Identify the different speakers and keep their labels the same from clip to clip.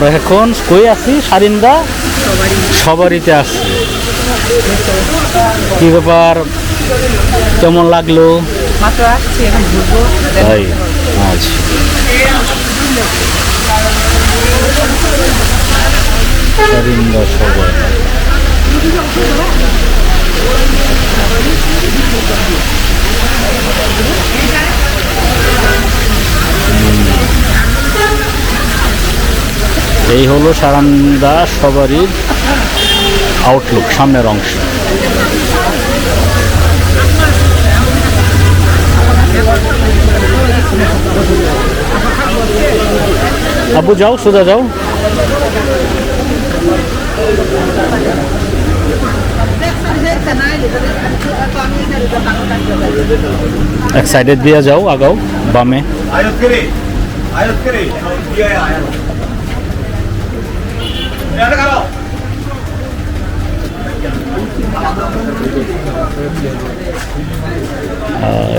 Speaker 1: আমরা এখন কই আছি? সারিন্দা সবারিতে আসছি। কি ব্যাপার, কেমন লাগলো? তাই আচ্ছা, সারিন্দা সবাই। এই হলো সারিন্দা সবারির আউটলুক, সামনের অংশ। আব্বু যাও, সোজা যাও। এক সাইডে দিয়ে যাও, আগাও বামে।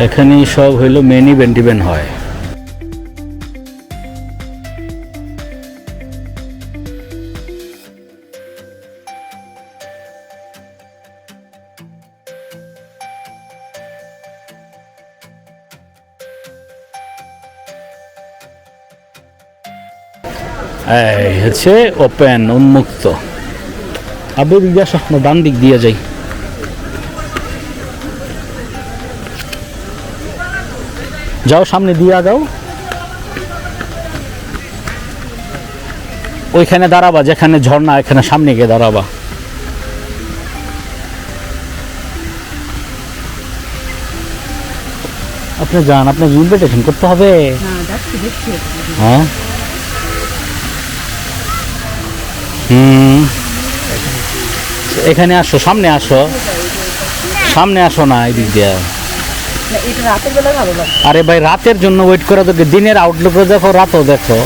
Speaker 1: এখানে সব হইলো মেন ইভেন্ট হয়। এই হচ্ছে ওপেন, উন্মুক্ত। আবু দিক দিয়ে আসো, ডান দিক দিয়ে যাই। যাও, সামনে দিয়ে যাও। ওইখানে দাঁড়াবা, যেখানে ঝর্ণা, এখানে সামনে গিয়ে দাঁড়াবা। আপনি যান, আপনার ইনভিটেশন করতে হবে। হ্যাঁ, এখানে আসো, সামনে আসো, সামনে আসো না এদিক দিয়ে। আরে ভাই, রাতের জন্য ওয়েট করা তো, দিনের আউটলুক দেখো, রাতও দেখো।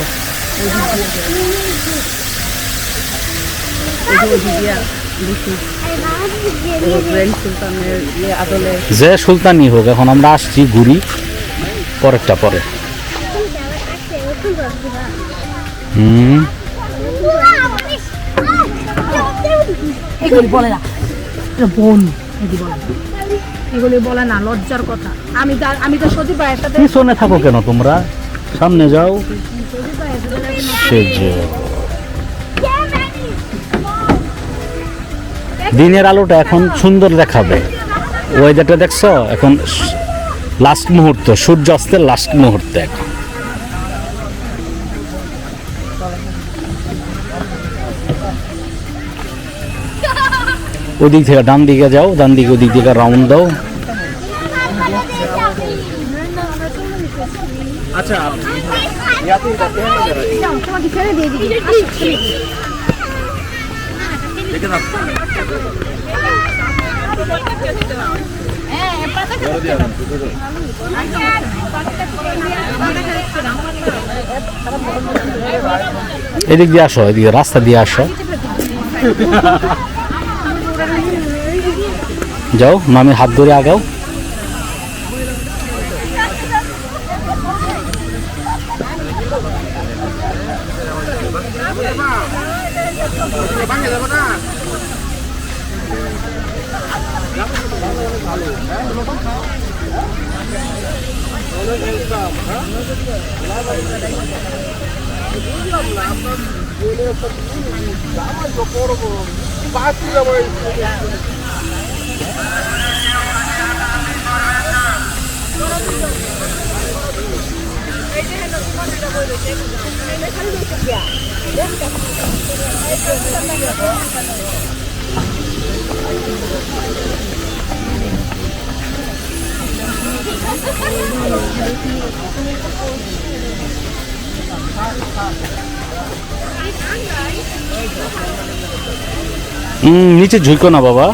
Speaker 1: যে সুলতানি হোক, এখন আমরা আসছি ঘুরি, পরেরটা পরে।
Speaker 2: বলে না বোন, এগুলি বলে না, লজ্জার কথা। আমি তো সত্যি ভাইয়ের সাথে।
Speaker 1: পিছনে থাকো কেন তোমরা? সামনে যাও। দিনের আলোটা এখন সুন্দর দেখাবে। ওয়েদারটা দেখছো, এখন লাস্ট মুহূর্ত, সূর্য অস্তের লাস্ট মুহূর্তে এখন। ওই দিক থেকে ডান দিকে যাও, ডান দিকে ওই দিক থেকে রাউন্ড দাও।
Speaker 3: আচ্ছা,
Speaker 1: এদিক দিয়ে আসো, এদিকে রাস্তা দিয়ে আসো। যাও, মামি হাত ধরে আগাও। নিচে ঝুঁকো না বাবা।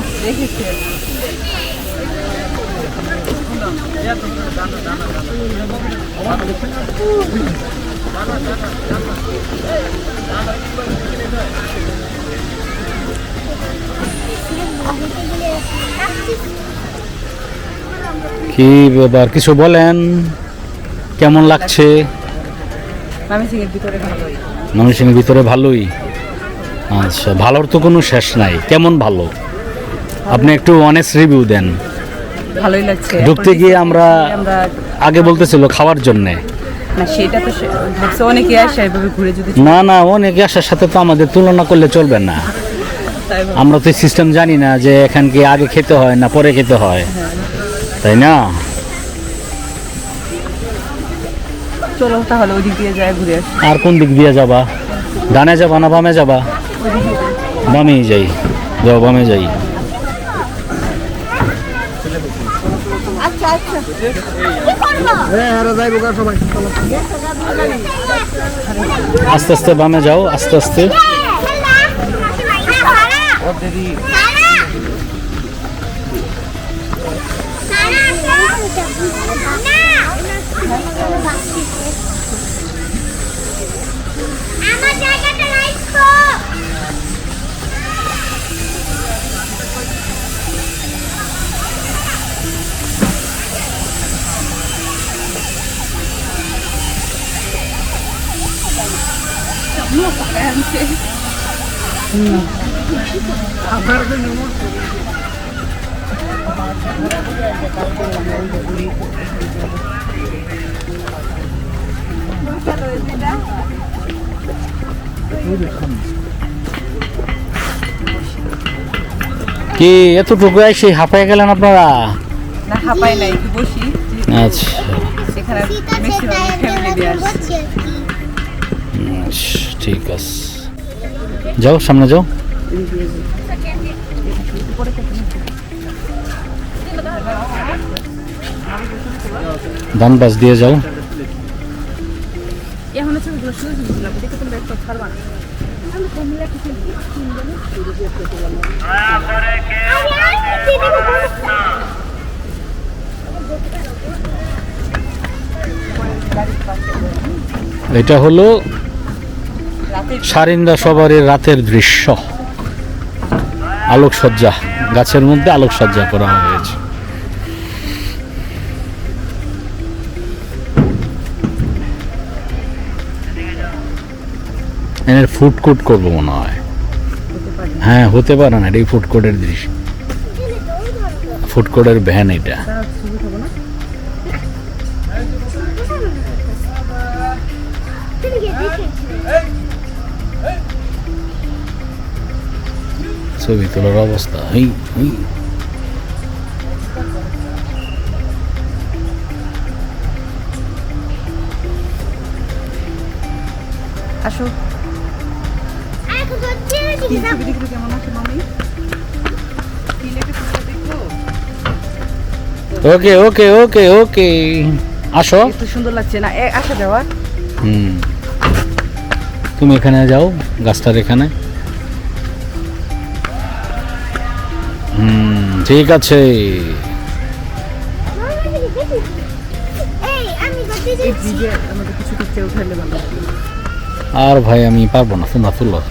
Speaker 1: কি ব্যাপার, কিছু বলেন, কেমন লাগছে? ময়মনসিংহের ভিতরে ভালোই। আচ্ছা, ভালোর তো কোনো শেষ নাই। কেমন ভালো, আপনি একটু অনেস্ট রিভিউ দেন।
Speaker 3: ভালোই লাগছে।
Speaker 1: ঢুকতে
Speaker 3: এখন
Speaker 1: গিয়ে আমরা
Speaker 3: আমরা
Speaker 1: আগে বলতেছিল খাওয়ার জন্যে,
Speaker 3: না সেটা তো ভাবছে অনেকে আসে এভাবে ঘুরে যদি
Speaker 1: না না অনেকে আসার সাথে তো আমাদের তুলনা করলে চলবে না।
Speaker 3: তাই ভাবছি।
Speaker 1: আমরা তো সিস্টেম জানি না যে এখান কি আগে খেতে হয় না পরে খেতে হয়, তাই না?
Speaker 3: চলো তাহলে ওই দিক দিয়ে যায় ঘুরে আসি।
Speaker 1: আর কোন দিক দিয়ে যাবা? ডানে যাবা না বামে যাবা? বামেই যাই, যাও বামে যাই।
Speaker 4: আচ্ছা আচ্ছা কি করবো
Speaker 1: আস্তে আস্তে বামে যাও, আস্তে আস্তে।
Speaker 4: আমার জায়গাটা রাখো
Speaker 1: কি এতটুকু এসে হাঁপায় গেলেন আপনারা?
Speaker 3: না হাঁপাই নাই, একটু বসি।
Speaker 1: আচ্ছা
Speaker 3: এখানে ম্যাক্সিমাম ফ্যামিলি দিয়ে আসছে।
Speaker 1: ঠিক আছে, যাও সামনে যাও। ডান পাশ দিয়ে যাও।
Speaker 2: এখন ছবিগুলো শুরু হয়েছিল দেখে তোমরা একটু ছাড়বা না।
Speaker 1: এটা হলো
Speaker 3: রাতে
Speaker 1: সারিন্দা সবারই রাতের দৃশ্য। আলোকসজ্জা, গাছের মধ্যে আলোকসজ্জা করা হয়েছে। এর ফুড কোর্ট করবো মনে হয়। হ্যাঁ হতে পারে না, এটাই ফুড কোর্টের দৃশ্য, ফুড কোর্টের ভ্যান এটা। ছবি তোলার অবস্থা এই এই।
Speaker 3: আসো।
Speaker 4: এখন হচ্ছে
Speaker 3: তিন ছবি দেখলে কেমন আছে মামি?
Speaker 1: ওকে ওকে ওকে ওকে, আসো।
Speaker 3: এত সুন্দর লাগছে না আসা যাওয়া।
Speaker 1: হুম, তুমি এখানে যাও, গাছটার এখানে। ঠিক আছে।
Speaker 4: এই আমি করতে
Speaker 3: এই
Speaker 4: যাচ্ছি
Speaker 3: ব্রিজে আমাদের কিছু পিকচার উঠাইলে ভালো লাগবে।
Speaker 1: আর ভাই আমি পারবো না, তোমরা তুলো।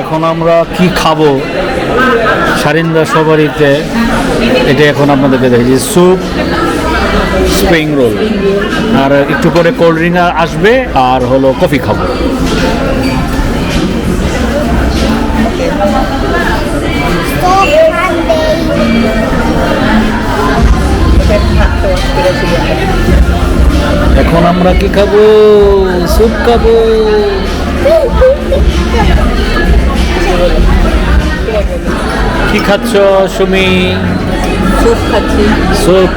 Speaker 1: এখন আমরা কি খাবো সারিন্দা সবারিতে, এটা এখন আপনাদেরকে দেখেছি। স্যুপ, স্প্রিং রোল, আর একটু পরে কোল্ড ড্রিঙ্ক আসবে, আর হলো কফি খাবো। এখন আমরা কি খাবো? স্যুপ খাবো। কি খাচ্ছ সুমি?
Speaker 3: স্যুপ খাচ্ছি।
Speaker 1: স্যুপ।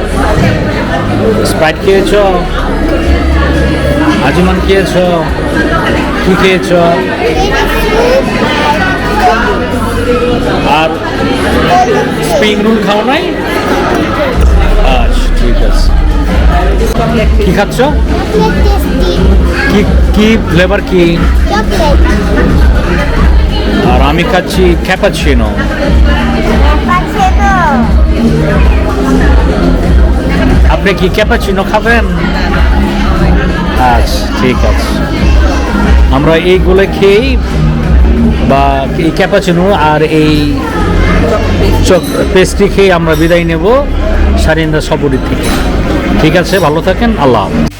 Speaker 1: স্প্রাইট খেয়েছ? আজিমান খেয়েছ? কি খেয়েছ? আর স্প্রিং রোল খাও নাই? আচ্ছা ঠিক আছে। কি খাচ্ছ? কি কি ফ্লেভার কি? আর আমি খাচ্ছি ক্যাপাচিনো। আপনি কি ক্যাপাচিনো খাবেন? আচ্ছা ঠিক আছে, আমরা এইগুলো খেয়েই বা এই ক্যাপাচিনো আর এই পেস্ট্রি খেয়ে আমরা বিদায় নেব সারিন্দা সবরি থেকে। ঠিক আছে, ভালো থাকেন, আল্লাহ হাফেজ।